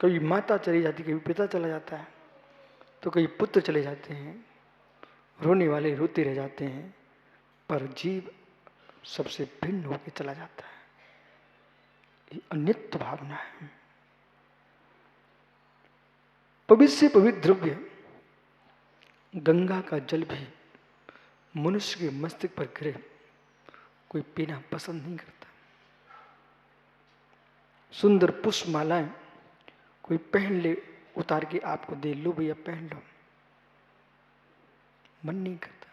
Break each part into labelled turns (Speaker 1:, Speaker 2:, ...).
Speaker 1: कभी माता चली जाती, कभी पिता चला जाता है, तो कभी पुत्र चले जाते हैं, रोने वाले रोते रह जाते हैं, पर जीव सबसे भिन्न होकर चला जाता है। ये अनित्य भावना है। पवित्र से पवित्र द्रव्य गंगा का जल भी मनुष्य के मस्तक पर गिरे कोई पीना पसंद नहीं करता। सुंदर पुष्प मालाएं कोई पहन ले, उतार के आपको दे, लो भैया पहन लो, मन नहीं करता।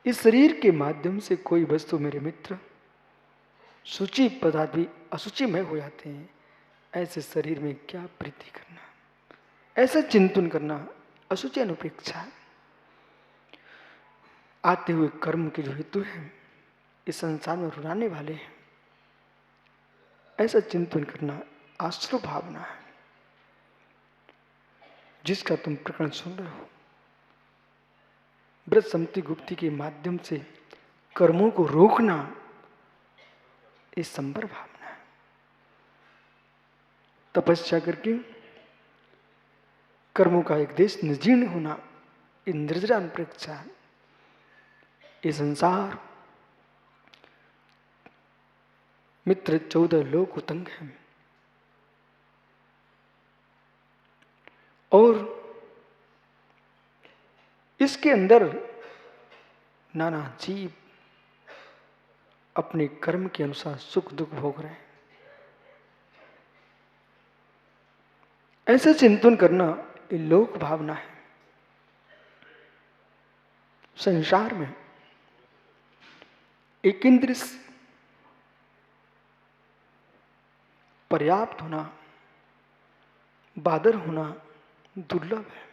Speaker 1: इस शरीर के माध्यम से कोई वस्तु, मेरे मित्र, सूची पदार्थ भी असूचिमय हो जाते हैं। ऐसे शरीर में क्या प्रीति करना, ऐसा चिंतन करना असूचि अनुपेक्षा है। आते हुए कर्म के जो हेतु हैं इस संसार में रुलाने वाले हैं, ऐसा चिंतन करना आश्रय भावना है। जिसका तुम प्रकरण सुन रहे हो, व्रत सम्मति गुप्ति के माध्यम से कर्मों को रोकना, ये संबर भावना है। तपस्या करके कर्मों का एक देश निर्जीर्ण होना, ये निर्जरा अनुप्रेक्षा है। ये संसार मित्र 14 लोक उतंग है, और इसके अंदर नाना जीव अपने कर्म के अनुसार सुख दुख भोग रहे हैं। ऐसा चिंतन करना ये लोक भावना है। संसार में एक इंद्रिय पर्याप्त होना, बादर होना दुर्लभ है।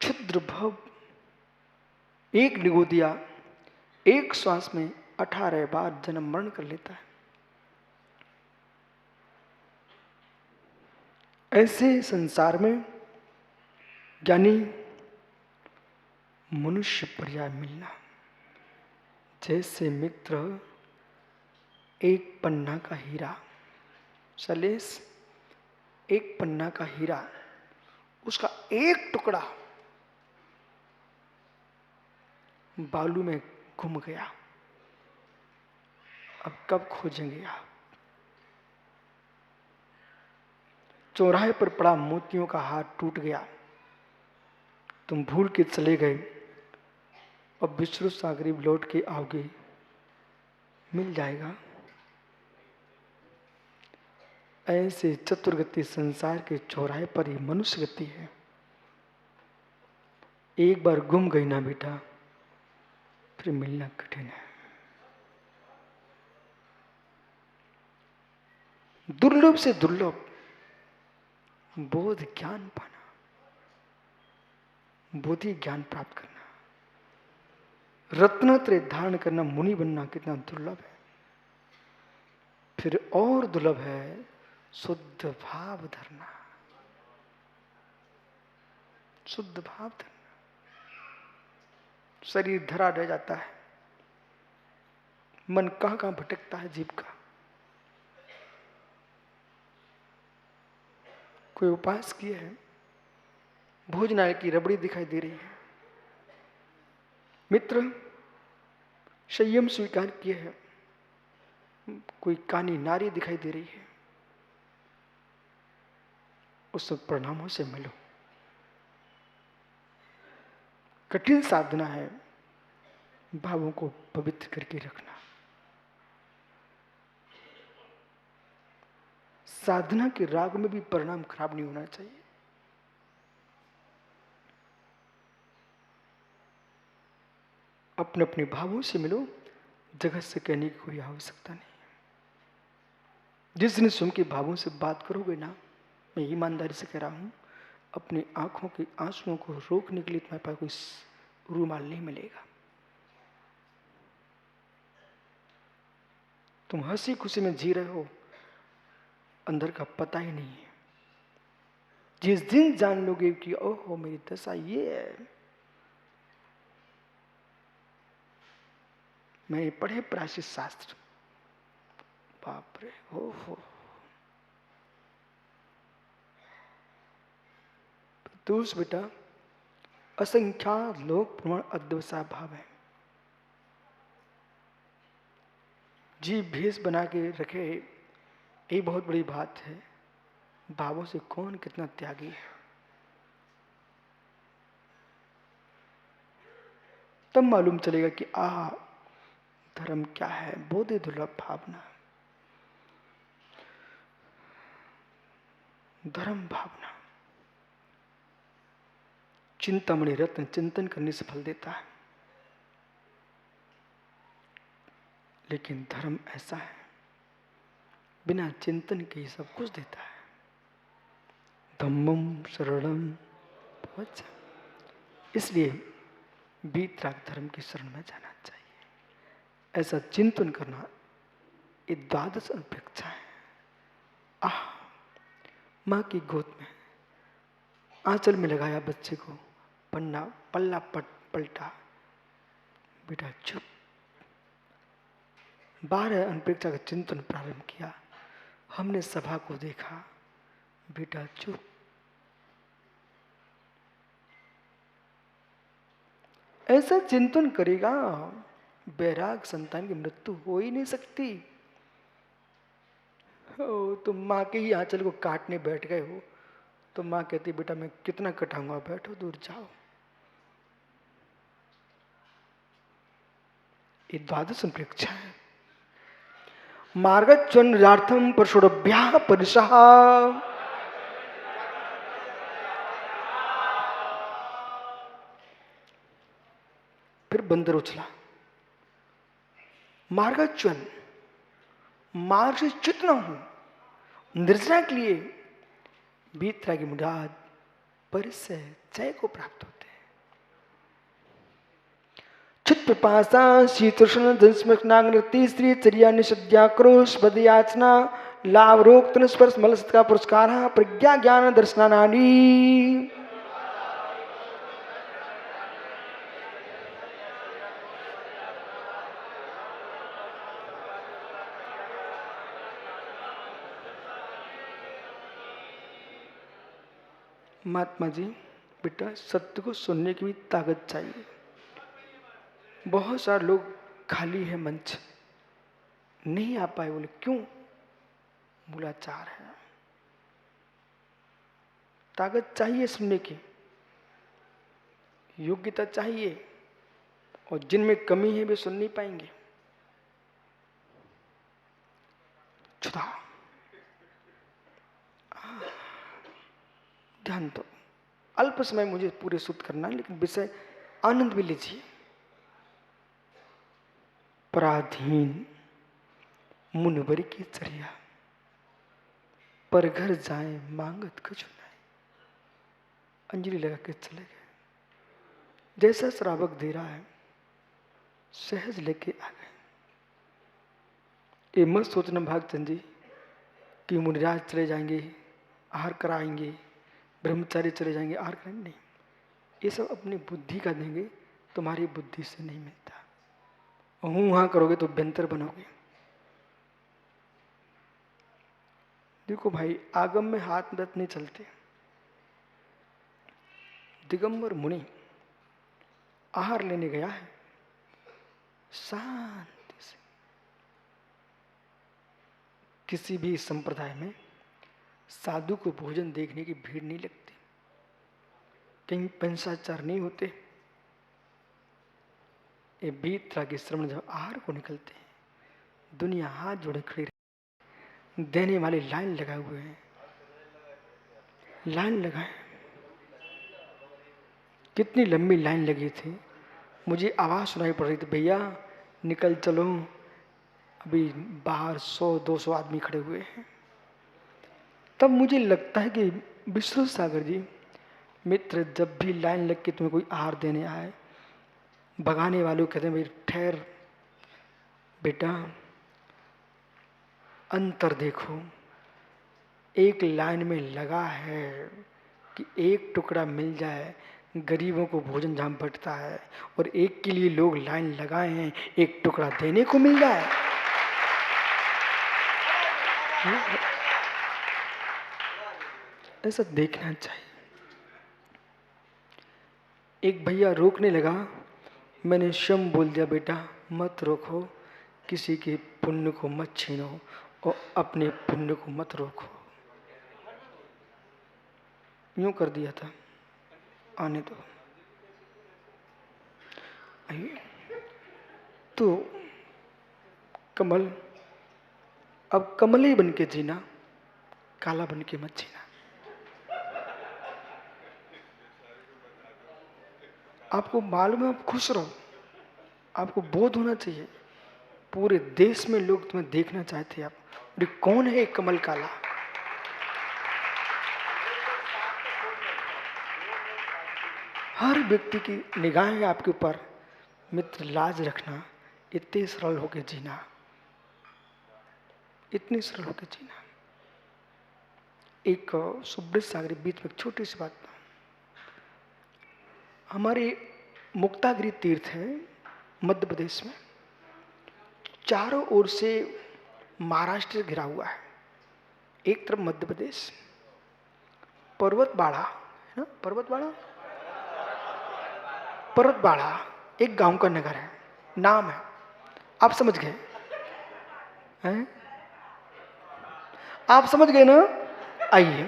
Speaker 1: क्षुद्र भव एक निगोदिया एक श्वास में 18 बार जन्म मरण कर लेता है। ऐसे संसार में ज्ञानी मनुष्य पर्याय मिलना, जैसे मित्र एक पन्ना का हीरा, सलेस एक पन्ना का हीरा, उसका एक टुकड़ा बालू में घुम गया, अब कब खोजेंगे आप? चौराहे पर पड़ा मोतियों का हार टूट गया, तुम भूल के चले गए, अब विश्व सागरी लौट के आओगे, मिल जाएगा। ऐसे चतुर्गति संसार के चौराहे पर ही मनुष्य गति है। एक बार गुम गई ना बेटा, फिर मिलना कठिन है। दुर्लभ से दुर्लभ बोध ज्ञान पाना, बोधि ज्ञान प्राप्त करना, रत्नत्रय धारण करना, मुनि बनना कितना दुर्लभ है। फिर और दुर्लभ है शुद्ध भाव धरना, शुद्ध भाव धरना। शरीर धरा रह जाता है, मन कहां कहां भटकता है जीव का। कोई उपास किए है, भोजनालय की रबड़ी दिखाई दे रही है, मित्र संयम स्वीकार किए है, कोई कानी नारी दिखाई दे रही है, उस परिणामों से मिलो। कठिन साधना है भावों को पवित्र करके रखना। साधना के राग में भी परिणाम खराब नहीं होना चाहिए। अपने अपने भावों से मिलो, जगत से कहने की कोई आवश्यकता नहीं है। जिस दिन स्वयं के भावों से बात करोगे ना, मैं ईमानदारी से कह रहा हूं, अपनी आंखों के आंसुओं को रोकने के लिए तुम्हारे पास कोई रूमाल नहीं मिलेगा। तुम हंसी खुशी में जी रहे हो, अंदर का पता ही नहीं है। जिस दिन जान लोगे कि ओहो मेरी दशा ये है, मैंने पढ़े प्राचीन शास्त्र, बाप रे, हो। प्रत्युष बेटा, असंख्यात लोक प्रमाण अद्वैसा भाव है। जी भेष बना के रखे, ये बहुत बड़ी बात है। भावों से कौन कितना त्यागी है। तब मालूम चलेगा कि धर्म क्या है। बहुत ही दुर्लभ भावना, धर्म भावना। चिंतामणि रत्न चिंतन करने से फल देता है, लेकिन धर्म ऐसा है, बिना चिंतन के ही सब कुछ देता है। धम्मम शरणम वत्सम। इसलिए वीतराग धर्म की शरण में जाना चाहिए। ऐसा चिंतन करना ये द्वादश अपेक्षा है। माँ की गोद में आंचल में लगाया बच्चे को, पल्ला पलटा, बेटा चुप। 12 अनपेक्षा का चिंतन प्रारंभ किया। हमने सभा को देखा, बेटा चुप। ऐसा चिंतन करेगा, बैराग संतान की मृत्यु हो ही नहीं सकती। तुम माँ के ही आंचल को काटने बैठ गए हो, तो माँ कहती बेटा मैं कितना कटाऊंगा, बैठो दूर जाओ। ये द्वादश परीक्षा है। मार्गच्युन्नयार्थम परशुरभ्याः परिसः। फिर बंदर उछला। मार्गच्युन, मार्ग से च्युत न हूं, निर्जना के लिए वीतरागी मुराद परिसय जय को प्राप्त होते हैं। चित पिपासा शीतोष्ण जनस्मृति स्त्री चर्या निषद्या क्रोश बदयाचना लाभ रोग तन स्पर्श मल सत्कार पुरस्कार प्रज्ञा ज्ञान दर्शनानानि। महात्मा जी, बेटा सत्य को सुनने की भी ताकत चाहिए। बहुत सारे लोग खाली है मंच, नहीं आ पाए। बोले क्यों? मूलाचार है। ताकत चाहिए सुनने की, योग्यता चाहिए, और जिनमें कमी है वे सुन नहीं पाएंगे। छुदा ध्यान दो। अल्प समय मुझे पूरे सूत्र करना है, लेकिन विषय आनंद भी लीजिए। पराधीन मुनवर की चर्या, पर घर जाए मांगत कछु नहीं। अंजलि लगा के चले गए। जैसा श्रावक दे रहा है सहज लेके आ गए। ये मत सोचना भागचंद जी कि मुनिराज चले जाएंगे आहार कराएंगे, ब्रह्मचारी चले जाएंगे आहार कराएंगे। नहीं, ये सब अपनी बुद्धि का देंगे, तुम्हारी बुद्धि से नहीं मिलता। हूं हाँ करोगे तो बेहतर बनोगे। देखो भाई, आगम में हाथ मत नहीं चलते। दिगंबर मुनि आहार लेने गया है, शांति से। किसी भी संप्रदाय में साधु को भोजन देखने की भीड़ नहीं लगती, कहीं पंचाचार नहीं होते। ये वीतरागी श्रवण जब आहार को निकलते हैं, दुनिया हाथ जोड़े खड़ी रही, देने वाले लाइन लगाए हुए हैं, लाइन लगाए। कितनी लंबी लाइन लगी थी। मुझे आवाज सुनाई पड़ रही थी, भैया निकल चलो, अभी बाहर 100-200 आदमी खड़े हुए हैं। तब मुझे लगता है कि विष्णु सागर जी मित्र, जब भी लाइन लग के तुम्हें कोई आहार देने आए, भगाने वालों कहते हैं भाई ठहर बेटा, अंतर देखो। एक लाइन में लगा है कि एक टुकड़ा मिल जाए, गरीबों को भोजन जहां बंटता है, और एक के लिए लोग लाइन लगाए हैं एक टुकड़ा देने को मिल जाए। ऐसा देखना चाहिए। एक भैया रोकने लगा, मैंने स्वयं बोल दिया, बेटा मत रोको, किसी के पुण्य को मत छीनो और अपने पुण्य को मत रोको। यूं कर दिया था, आने दो। आइए तो कमल, अब कमल ही बन के जीना, काला बन के मत जीना। आपको मालूम है, आप खुश रहो, आपको बोध होना चाहिए, पूरे देश में लोग तुम्हें देखना चाहते हैं। आप अरे कौन है कमल काला? हर व्यक्ति की निगाहें आपके ऊपर। मित्र, लाज रखना, इतने सरल होकर जीना, इतनी सरल होकर जीना। एक सुब्रत सागरी बीच में एक छोटी सी बात, हमारे मुक्तागिरी तीर्थ है मध्य प्रदेश में, चारों ओर से महाराष्ट्र घिरा हुआ है। एक तरफ मध्य प्रदेश, पर्वतबाड़ा है ना, पर्वतबाड़ा एक गांव का नगर है, नाम है, आप समझ गए हैं? आप समझ गए ना? आइए,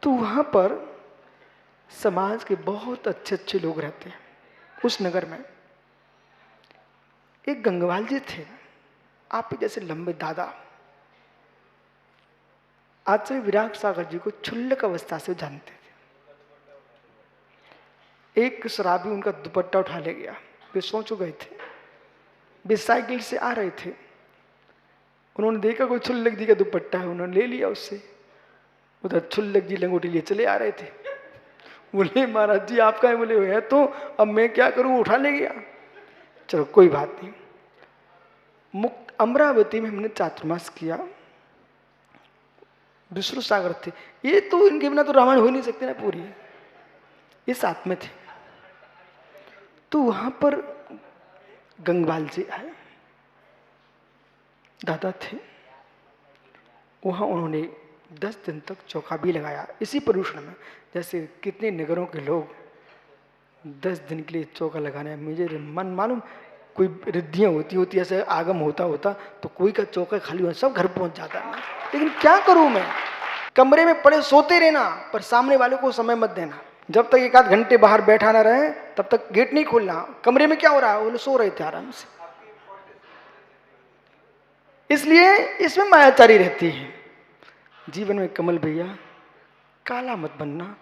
Speaker 1: तो वहां पर समाज के बहुत अच्छे अच्छे लोग रहते हैं। उस नगर में एक गंगवाल जी थे, आप ही जैसे लंबे दादा। आचार्य विराग सागर जी को क्षुल्लक अवस्था से जानते थे। एक शराबी उनका दुपट्टा उठा ले गया, वे सो चुके थे, वे साइकिल से आ रहे थे, उन्होंने देखा कोई क्षुल्लक जी का दुपट्टा है, उन्होंने ले लिया उससे। उधर क्षुल्लक जी लंगोटी लिए चले आ रहे थे। बोले महाराज जी आपका है? बोले है तो, अब मैं क्या करूं, उठा ले गया। चलो कोई बात नहीं। मुक्त अमरावती में हमने चातुर्मास किया, विष्णु सागर थे, ये तो इनके बिना तो रामायण हो ही नहीं सकती ना पूरी, ये साथ में थे। तो वहां पर गंगवाल जी आए, दादा थे, वहां उन्होंने 10 दिन तक चौका भी लगाया इसी प्रदूषण में। जैसे कितने नगरों के लोग 10 दिन के लिए चौका लगाने, मुझे मन मालूम कोई रिद्धियां होती ऐसे आगम होता तो कोई का चौका खाली हो, सब घर पहुंच जाता है। लेकिन क्या करूं मैं, कमरे में पड़े सोते रहना, पर सामने वाले को समय मत देना। जब तक 1 आध घंटे बाहर बैठा ना रहे तब तक गेट नहीं खोलना। कमरे में क्या हो रहा है, वो लोग सो रहे थे आराम से, इसलिए इसमें मायाचारी रहती है। जीवन में कमल भैया काला मत बनना,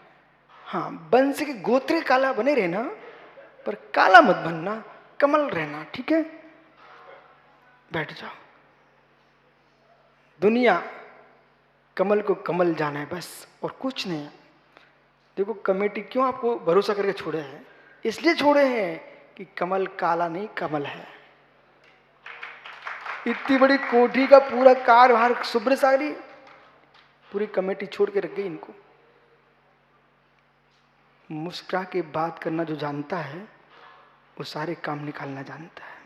Speaker 1: हाँ वंश के गोत्र काला बने रहना, पर काला मत बनना, कमल रहना, ठीक है? बैठ जाओ। दुनिया कमल को कमल जाना है बस, और कुछ नहीं। देखो कमेटी क्यों आपको भरोसा करके छोड़े हैं, इसलिए छोड़े हैं कि कमल काला नहीं, कमल है। इतनी बड़ी कोठी का पूरा कार्यभार सुब्रत सागरी, पूरी कमेटी छोड़ के रख गई इनको। मुस्कुरा के बात करना जो जानता है वो सारे काम निकालना जानता है।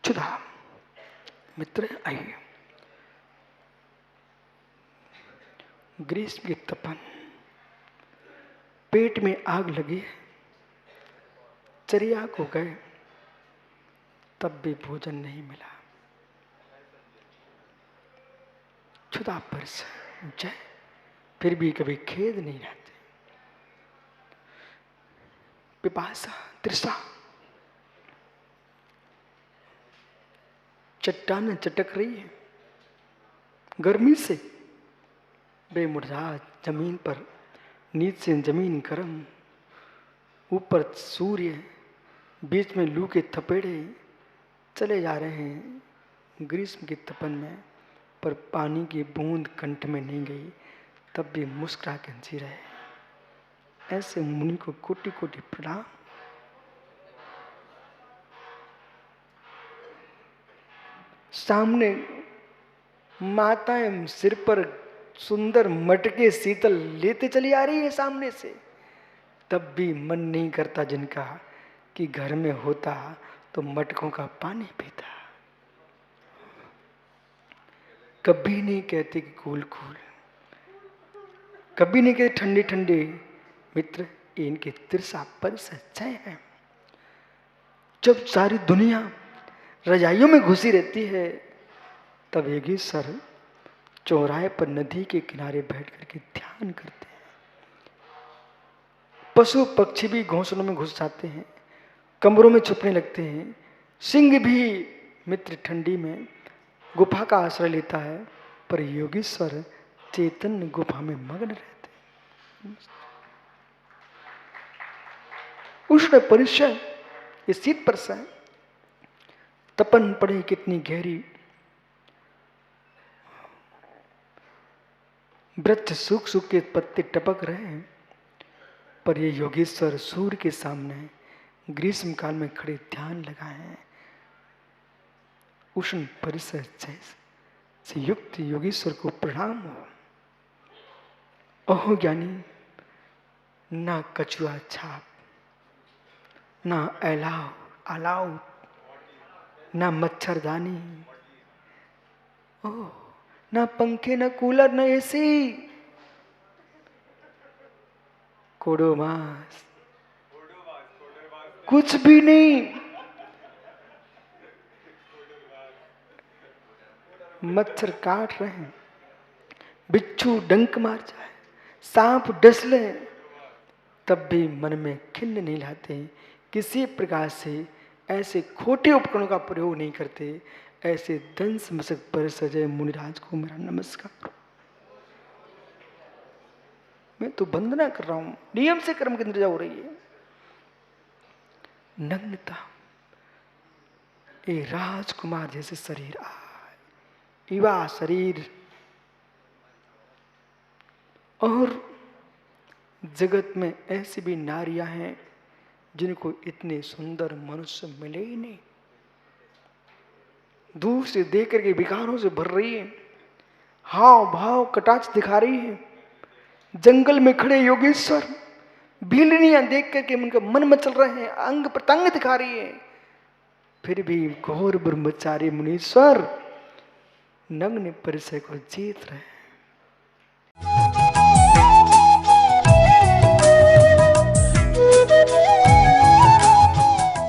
Speaker 1: क्षुधा मित्र, आइए। ग्रीष्म की तपन, पेट में आग लगी, चर्या को गए तब भी भोजन नहीं मिला। क्षुधा पर जय, फिर भी कभी खेद नहीं रहते। पिपासा, तृषा, चट्टानें चटक रही है गर्मी से, बेमुरझा जमीन पर, नीचे जमीन गर्म, ऊपर सूर्य, बीच में लू के थपेड़े चले जा रहे हैं ग्रीष्म की तपन में, पर पानी की बूंद कंठ में नहीं गई, तब भी मुस्कुरा के जी रहे। ऐसे मुनि को कोटि कोटि प्रणाम। सामने माताएं सिर पर सुंदर मटके शीतल लेते चली आ रही है सामने से, तब भी मन नहीं करता जिनका कि घर में होता तो मटकों का पानी पीता। कभी नहीं कहते कि कूल कूल, कभी नहीं कहते ठंडे ठंडे मित्र, इनके तिरसा पर सच्चाई है। जब सारी दुनिया रजाइयों में घुसी रहती है, तब योगेश्वर चौराहे पर नदी के किनारे बैठ करके ध्यान करते हैं। पशु पक्षी भी घोंसलों में घुस जाते हैं, कमरों में छुपने लगते हैं। सिंह भी मित्र ठंडी में गुफा का आश्रय लेता है, पर योगेश्वर चैतन्य गुफा में मग्न रहते हैं। उष्ण परिचय, ये शीत परसा, तपन पड़े कितनी गहरी, वृक्ष सूख सूख के पत्ते टपक रहे हैं, पर ये योगेश्वर सूर्य के सामने ग्रीष्म काल में खड़े ध्यान लगाए हैं। उष्ण परिसर से युक्त योगेश्वर को प्रणाम हो। ओहो ज्ञानी, ना कछुआ छाप, ना अलाव, ना मच्छरदानी, ओह ना पंखे, ना कूलर, ना एसी, कोडोमास, कुछ भी नहीं। मच्छर काट रहे हैं, बिच्छू डंक मार जाए, सांप डस ले, तब भी मन में खिन्न नहीं लाते। किसी प्रकार से ऐसे खोटे उपकरणों का प्रयोग नहीं करते। ऐसे दंस मसक पर सजय मुनिराज को मेरा नमस्कार। मैं तो वंदना कर रहा हूं, नियम से कर्म की निद्रा हो रही है। नग्नता, ये राजकुमार जैसे शरीर, युवा शरीर, और जगत में ऐसी भी नारियां हैं जिनको इतने सुंदर मनुष्य मिले ही नहीं। दूर से देख करके विकारों से भर रही है, हाव भाव कटाक्ष दिखा रही है। जंगल में खड़े योगेश्वर भीलनियां देख करके उनका मन मचल रहे हैं, अंग प्रत्यंग दिखा रही है। फिर भी घोर ब्रह्मचारी मुनीश्वर नग्न परिचय को जीत रहे हैं।